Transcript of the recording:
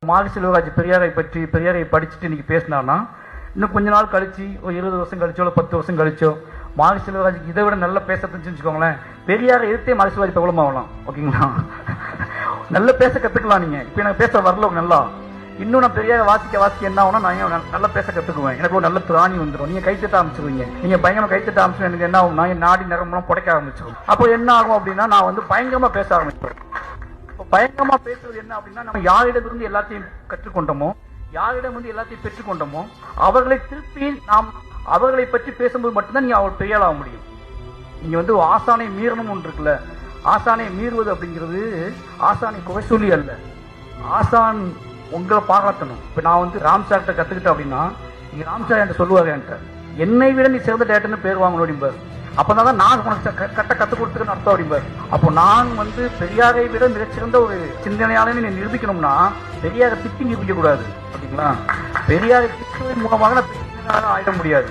மாரி செல்வராஜ் பெரியாரை படிச்சுட்டு இன்னைக்கு பேசினார்னா இன்னும் கொஞ்ச நாள் கழிச்சு ஒரு 20 வருஷம் கழிச்சோ இல்லை 10 வருஷம் கழிச்சோ மாரி செல்வராஜுக்கு இதை விட நல்லா பேச தெரிஞ்சுன்னு வச்சுக்கோங்களேன். பெரியாரை எதிர்த்தே மாரி செல்வராஜ் பிரபலமாகலாம். ஓகேங்களா? நல்லா பேச கற்றுக்கலாம். நீங்கள் இப்போ எனக்கு பேச வரல நல்லா, இன்னும் நான் பெரியாரை வாசிக்க என்ன ஆகும்னா நான் நல்லா பேச கற்றுக்குவேன். எனக்கு ஒரு நல்ல திராணி வந்துடும். நீங்கள் கைத்தட்ட ஆரம்பிச்சிருவீங்க. நீங்கள் பயங்கரமாக கைத்தட்ட ஆரம்பிச்சு எனக்கு என்ன ஆகும், நான் நாடி நரம்பெல்லாம் புடைக்க ஆரம்பிச்சிடும். அப்போ என்ன ஆகும் அப்படின்னா நான் வந்து பயங்கரமாக பேச ஆரம்பிப்பேன். பயங்கரமா பேசுறது என்ன அப்படின்னா, நம்ம யாரிடமிருந்து எல்லாத்தையும் கற்றுக்கொண்டோமோ, யாரிடம் வந்து எல்லாத்தையும் பெற்றுக்கொண்டோமோ, அவர்களை திருப்பி நாம் அவர்களை பற்றி பேசும்போது மட்டும்தான் நீங்க அவர் பெரியாளாக முடியும். நீங்க வந்து ஆசானை மீறணும் ஒன்று இருக்குல்ல, ஆசானை மீறுவது அப்படிங்கிறது ஆசானை குறை சொல்லி அல்ல, ஆசான் உங்களை பாராட்டணும். இப்ப நான் வந்து ராம் சார்கிட்ட கத்துக்கிட்டேன் அப்படின்னா, நீங்க ராம் சார் என்கிட்ட சொல்லுவாரு, என்கிட்ட என்னை விட நீ சிறந்த டேரக்டர்னு பேர் வாங்கணும் அப்படிம்பாரு. அப்பதான் நான் உனக்கு கற்றுக் கொடுத்துக்கன்னு அர்த்தம் அப்படிம்பாரு. அப்போ நான் வந்து பெரியாரை விட மிகச்சிறந்த ஒரு சிந்தனையாளன்னு நீ நிரூபிக்கணும்னா பெரியாரை திட்டி நிரூபிக்க கூடாது. ஓகேங்களா? பெரியாரை திட்டுவதன் மூலமாக நான் ஆயிட முடியாது.